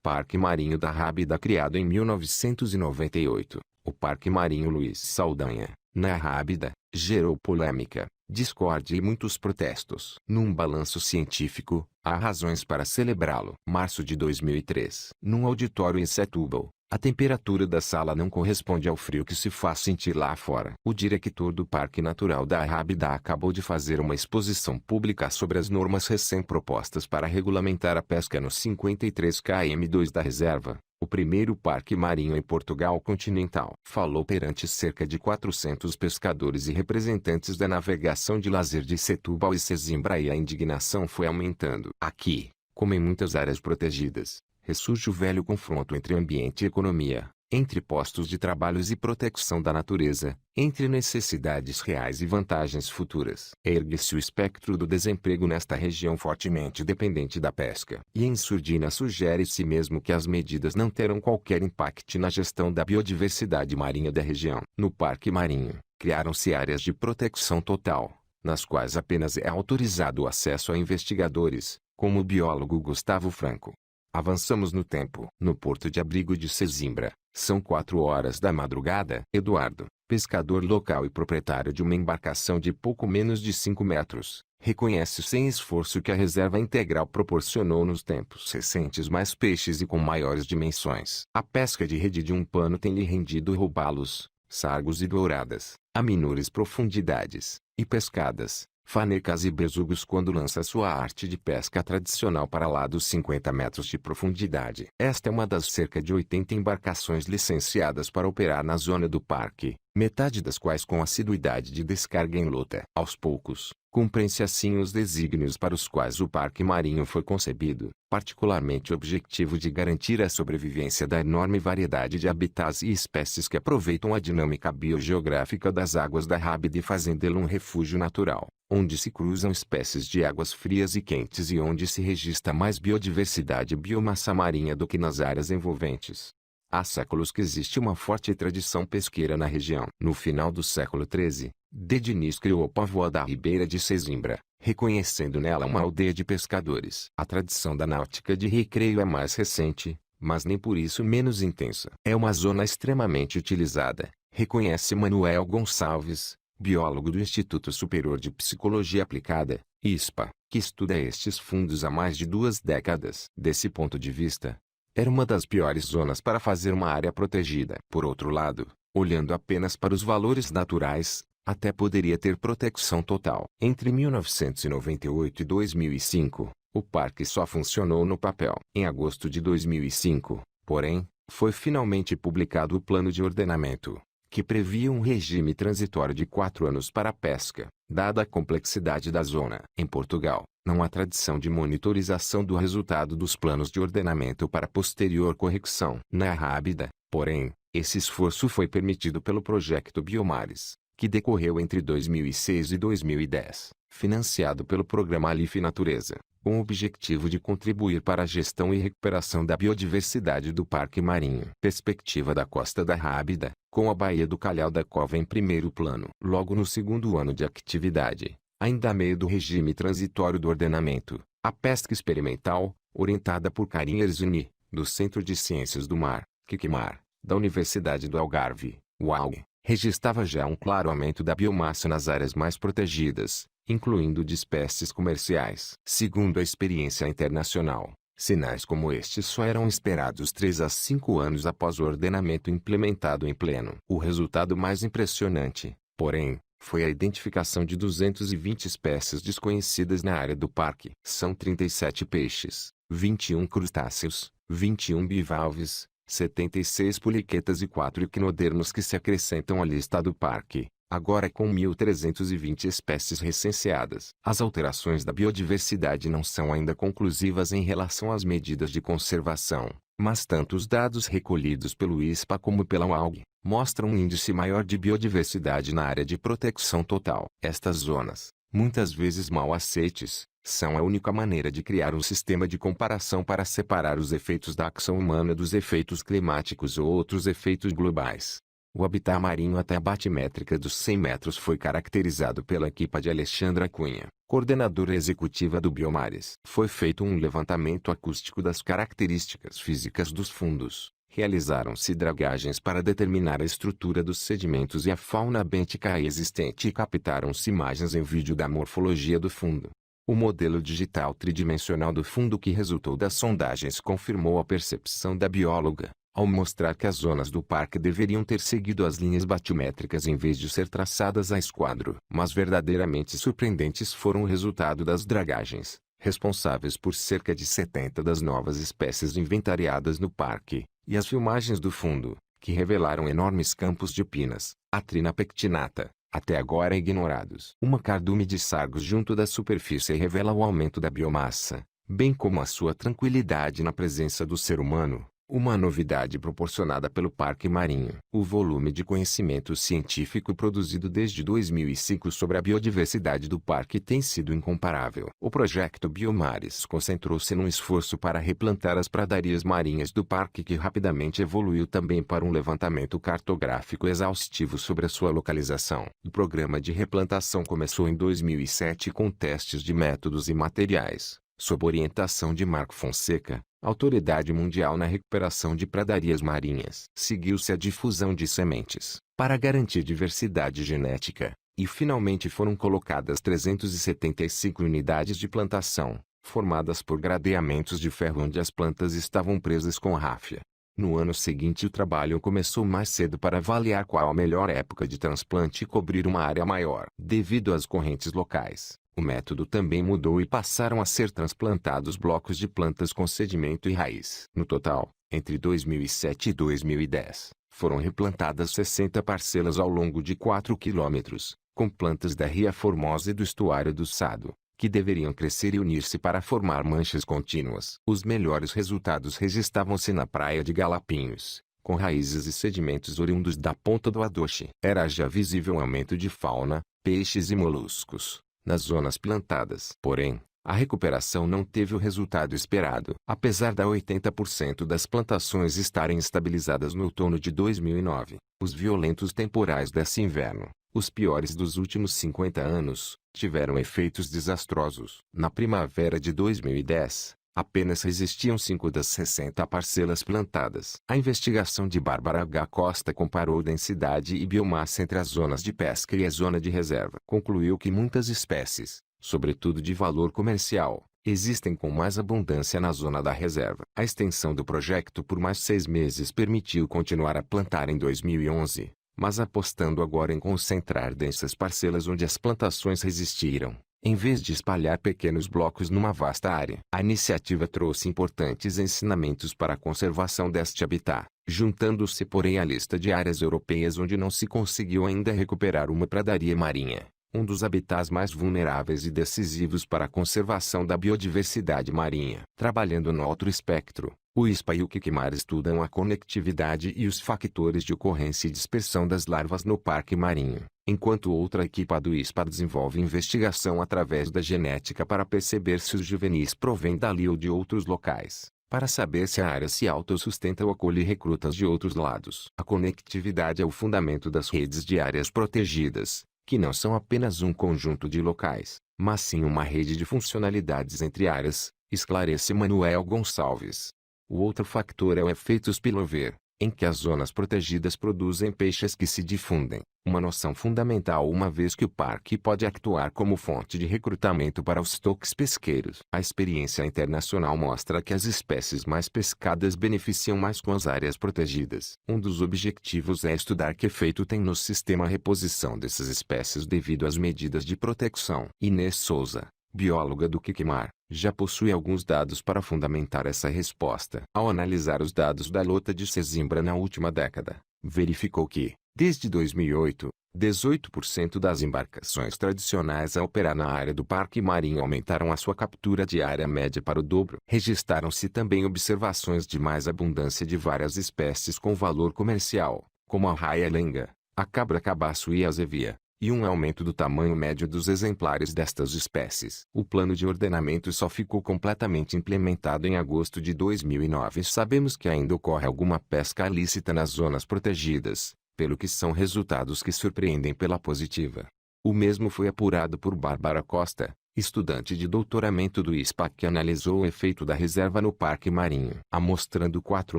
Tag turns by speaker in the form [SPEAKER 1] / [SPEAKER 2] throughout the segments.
[SPEAKER 1] Parque Marinho da Rábida criado em 1998, o Parque Marinho Luiz Saldanha, na Rábida, gerou polêmica, discórdia e muitos protestos. Num balanço científico, há razões para celebrá-lo. Março de 2003. Num auditório em Setúbal, a temperatura da sala não corresponde ao frio que se faz sentir lá fora. O diretor do Parque Natural da Rábida acabou de fazer uma exposição pública sobre as normas recém-propostas para regulamentar a pesca no 53 km2 da reserva, o primeiro parque marinho em Portugal continental. Falou perante cerca de 400 pescadores e representantes da navegação de lazer de Setúbal e Sesimbra, e a indignação foi aumentando. Aqui, como em muitas áreas protegidas, ressurge o velho confronto entre ambiente e economia, entre postos de trabalhos e proteção da natureza, entre necessidades reais e vantagens futuras. Ergue-se o espectro do desemprego nesta região fortemente dependente da pesca. E em surdina sugere-se mesmo que as medidas não terão qualquer impacto na gestão da biodiversidade marinha da região. No Parque Marinho, criaram-se áreas de proteção total, nas quais apenas é autorizado o acesso a investigadores, como o biólogo Gustavo Franco. Avançamos no tempo. No porto de abrigo de Sesimbra, são 4 horas da madrugada. Eduardo, pescador local e proprietário de uma embarcação de pouco menos de 5 metros, reconhece sem esforço que a reserva integral proporcionou nos tempos recentes mais peixes e com maiores dimensões. A pesca de rede de um pano tem lhe rendido robalos, sargos e douradas, a menores profundidades, e pescadas, fanecas e besugos quando lança sua arte de pesca tradicional para lá dos 50 metros de profundidade. Esta é uma das cerca de 80 embarcações licenciadas para operar na zona do parque, metade das quais com assiduidade de descarga em lota. Aos poucos, cumprem-se assim os desígnios para os quais o Parque Marinho foi concebido, particularmente o objetivo de garantir a sobrevivência da enorme variedade de habitats e espécies que aproveitam a dinâmica biogeográfica das águas da Rábida e fazem dele um refúgio natural, onde se cruzam espécies de águas frias e quentes e onde se registra mais biodiversidade e biomassa marinha do que nas áreas envolventes. Há séculos que existe uma forte tradição pesqueira na região. No final do século XIII, De Diniz criou o povoado da Ribeira de Sesimbra, reconhecendo nela uma aldeia de pescadores. A tradição da náutica de recreio é mais recente, mas nem por isso menos intensa. É uma zona extremamente utilizada, reconhece Manuel Gonçalves, biólogo do Instituto Superior de Psicologia Aplicada, ISPA, que estuda estes fundos há mais de 2 décadas. Desse ponto de vista, era uma das piores zonas para fazer uma área protegida. Por outro lado, olhando apenas para os valores naturais, até poderia ter proteção total. Entre 1998 e 2005, o parque só funcionou no papel. Em agosto de 2005, porém, foi finalmente publicado o Plano de Ordenamento, que previa um regime transitório de 4 anos para a pesca, dada a complexidade da zona. Em Portugal, não há tradição de monitorização do resultado dos planos de ordenamento para posterior correção. Na Rábida, porém, esse esforço foi permitido pelo projeto Biomares, que decorreu entre 2006 e 2010, financiado pelo programa Alife Natureza, com o objetivo de contribuir para a gestão e recuperação da biodiversidade do Parque Marinho. Perspectiva da costa da Rábida, com a Baía do Calhau da Cova em primeiro plano. Logo no segundo ano de atividade, ainda a meio do regime transitório do ordenamento, a pesca experimental, orientada por Karim Erzini, do Centro de Ciências do Mar, KICMAR, da Universidade do Algarve, UALG, registrava já um claro aumento da biomassa nas áreas mais protegidas, incluindo de espécies comerciais. Segundo a experiência internacional, sinais como estes só eram esperados 3 a 5 anos após o ordenamento implementado em pleno. O resultado mais impressionante, porém, foi a identificação de 220 espécies desconhecidas na área do parque. São 37 peixes, 21 crustáceos, 21 bivalves, 76 poliquetas e 4 equinodermos que se acrescentam à lista do parque, agora com 1.320 espécies recenseadas. As alterações da biodiversidade não são ainda conclusivas em relação às medidas de conservação, mas tanto os dados recolhidos pelo ISPA como pela UALG mostram um índice maior de biodiversidade na área de proteção total. Estas zonas, muitas vezes mal aceites, são a única maneira de criar um sistema de comparação para separar os efeitos da ação humana dos efeitos climáticos ou outros efeitos globais. O habitat marinho até a batimétrica dos 100 metros foi caracterizado pela equipa de Alexandra Cunha, coordenadora executiva do Biomares. Foi feito um levantamento acústico das características físicas dos fundos. Realizaram-se dragagens para determinar a estrutura dos sedimentos e a fauna bêntica existente e captaram-se imagens em vídeo da morfologia do fundo. O modelo digital tridimensional do fundo que resultou das sondagens confirmou a percepção da bióloga, ao mostrar que as zonas do parque deveriam ter seguido as linhas batimétricas em vez de ser traçadas a esquadro. Mas verdadeiramente surpreendentes foram o resultado das dragagens, responsáveis por cerca de 70 das novas espécies inventariadas no parque, e as filmagens do fundo, que revelaram enormes campos de pinas, atrina pectinata, até agora ignorados. Uma cardume de sargos junto da superfície revela o aumento da biomassa, bem como a sua tranquilidade na presença do ser humano. Uma novidade proporcionada pelo Parque Marinho. O volume de conhecimento científico produzido desde 2005 sobre a biodiversidade do parque tem sido incomparável. O projeto Biomares concentrou-se num esforço para replantar as pradarias marinhas do parque que rapidamente evoluiu também para um levantamento cartográfico exaustivo sobre a sua localização. O programa de replantação começou em 2007 com testes de métodos e materiais, sob orientação de Marco Fonseca, autoridade mundial na recuperação de pradarias marinhas. Seguiu-se a difusão de sementes, para garantir diversidade genética, e finalmente foram colocadas 375 unidades de plantação, formadas por gradeamentos de ferro onde as plantas estavam presas com ráfia. No ano seguinte o trabalho começou mais cedo para avaliar qual a melhor época de transplante e cobrir uma área maior. Devido às correntes locais, o método também mudou e passaram a ser transplantados blocos de plantas com sedimento e raiz. No total, entre 2007 e 2010, foram replantadas 60 parcelas ao longo de 4 quilômetros, com plantas da Ria Formosa e do estuário do Sado, que deveriam crescer e unir-se para formar manchas contínuas. Os melhores resultados registravam-se na praia de Galapinhos, com raízes e sedimentos oriundos da ponta do Adoche. Era já visível um aumento de fauna, peixes e moluscos nas zonas plantadas. Porém, a recuperação não teve o resultado esperado. Apesar da 80% das plantações estarem estabilizadas no outono de 2009, os violentos temporais desse inverno, os piores dos últimos 50 anos, tiveram efeitos desastrosos. Na primavera de 2010, apenas existiam 5 das 60 parcelas plantadas. A investigação de Bárbara H. Costa comparou densidade e biomassa entre as zonas de pesca e a zona de reserva. Concluiu que muitas espécies, sobretudo de valor comercial, existem com mais abundância na zona da reserva. A extensão do projeto por mais 6 meses permitiu continuar a plantar em 2011, mas apostando agora em concentrar densas parcelas onde as plantações resistiram, em vez de espalhar pequenos blocos numa vasta área. A iniciativa trouxe importantes ensinamentos para a conservação deste habitat, juntando-se porém à lista de áreas europeias onde não se conseguiu ainda recuperar uma pradaria marinha, um dos habitats mais vulneráveis e decisivos para a conservação da biodiversidade marinha. Trabalhando no outro espectro, o ISPA e o QQMAR estudam a conectividade e os fatores de ocorrência e dispersão das larvas no parque marinho, enquanto outra equipa do ISPA desenvolve investigação através da genética para perceber se os juvenis provêm dali ou de outros locais, para saber se a área se autossustenta ou acolhe recrutas de outros lados. A conectividade é o fundamento das redes de áreas protegidas, que não são apenas um conjunto de locais, mas sim uma rede de funcionalidades entre áreas, esclarece Manuel Gonçalves. O outro fator é o efeito spillover, em que as zonas protegidas produzem peixes que se difundem, uma noção fundamental uma vez que o parque pode actuar como fonte de recrutamento para os estoques pesqueiros. A experiência internacional mostra que as espécies mais pescadas beneficiam mais com as áreas protegidas. Um dos objetivos é estudar que efeito tem no sistema a reposição dessas espécies devido às medidas de proteção. Inês Souza, bióloga do QQMAR, já possui alguns dados para fundamentar essa resposta. Ao analisar os dados da lota de Sesimbra na última década, verificou que, desde 2008, 18% das embarcações tradicionais a operar na área do parque marinho aumentaram a sua captura diária média para o dobro. Registaram-se também observações de mais abundância de várias espécies com valor comercial, como a raia-lenga, a cabra-cabaço e a zevia, e um aumento do tamanho médio dos exemplares destas espécies. O plano de ordenamento só ficou completamente implementado em agosto de 2009. Sabemos que ainda ocorre alguma pesca ilícita nas zonas protegidas, pelo que são resultados que surpreendem pela positiva. O mesmo foi apurado por Bárbara Costa, estudante de doutoramento do ISPAC que analisou o efeito da reserva no parque marinho, amostrando 4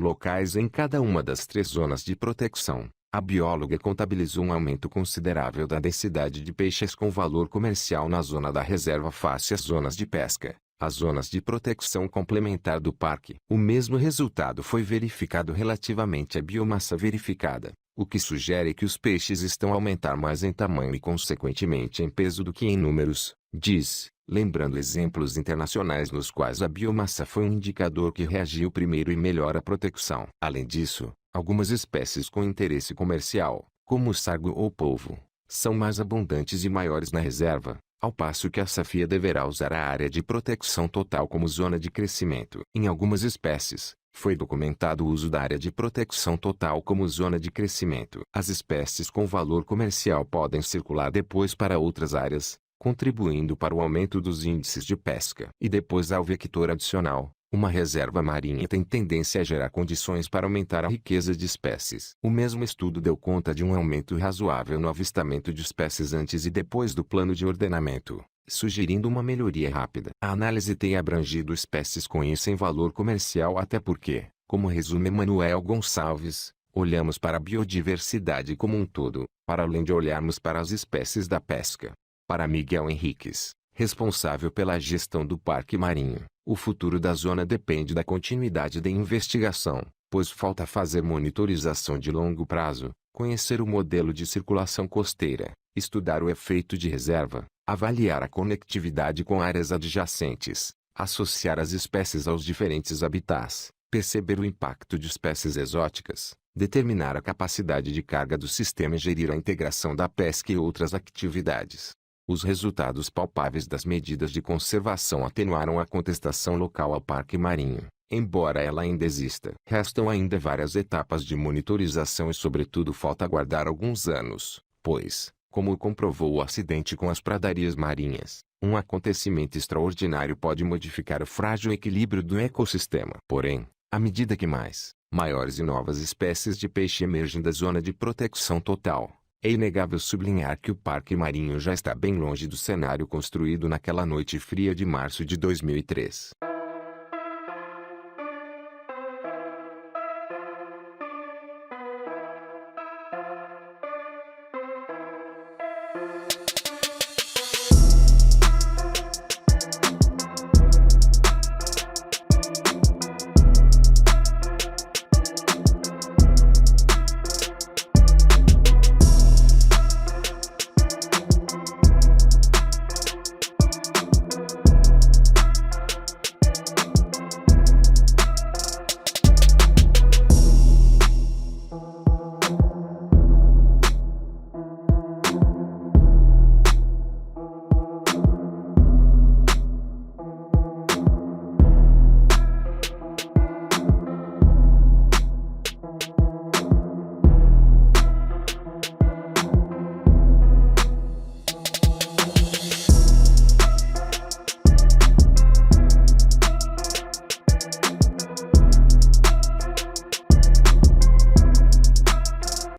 [SPEAKER 1] locais em cada uma das 3 zonas de proteção. A bióloga contabilizou um aumento considerável da densidade de peixes com valor comercial na zona da reserva face às zonas de pesca, as zonas de proteção complementar do parque. O mesmo resultado foi verificado relativamente à biomassa verificada, o que sugere que os peixes estão a aumentar mais em tamanho e consequentemente em peso do que em números, diz, lembrando exemplos internacionais nos quais a biomassa foi um indicador que reagiu primeiro e melhor à proteção. Além disso, algumas espécies com interesse comercial, como o sargo ou polvo, são mais abundantes e maiores na reserva, ao passo que a safia deverá usar a área de proteção total como zona de crescimento. Em algumas espécies, foi documentado o uso da área de proteção total como zona de crescimento. As espécies com valor comercial podem circular depois para outras áreas, contribuindo para o aumento dos índices de pesca. E depois ao vector adicional, uma reserva marinha tem tendência a gerar condições para aumentar a riqueza de espécies. O mesmo estudo deu conta de um aumento razoável no avistamento de espécies antes e depois do plano de ordenamento, sugerindo uma melhoria rápida. A análise tem abrangido espécies com e sem valor comercial até porque, como resume Manuel Gonçalves, olhamos para a biodiversidade como um todo, para além de olharmos para as espécies da pesca. Para Miguel Henriques, responsável pela gestão do parque marinho, o futuro da zona depende da continuidade da investigação, pois falta fazer monitorização de longo prazo, conhecer o modelo de circulação costeira, estudar o efeito de reserva, avaliar a conectividade com áreas adjacentes, associar as espécies aos diferentes habitats, perceber o impacto de espécies exóticas, determinar a capacidade de carga do sistema e gerir a integração da pesca e outras atividades. Os resultados palpáveis das medidas de conservação atenuaram a contestação local ao parque marinho, embora ela ainda exista. Restam ainda várias etapas de monitorização e sobretudo falta aguardar alguns anos, pois, como comprovou o acidente com as pradarias marinhas, um acontecimento extraordinário pode modificar o frágil equilíbrio do ecossistema. Porém, à medida que maiores e novas espécies de peixe emergem da zona de proteção total, é inegável sublinhar que o parque marinho já está bem longe do cenário construído naquela noite fria de março de 2003.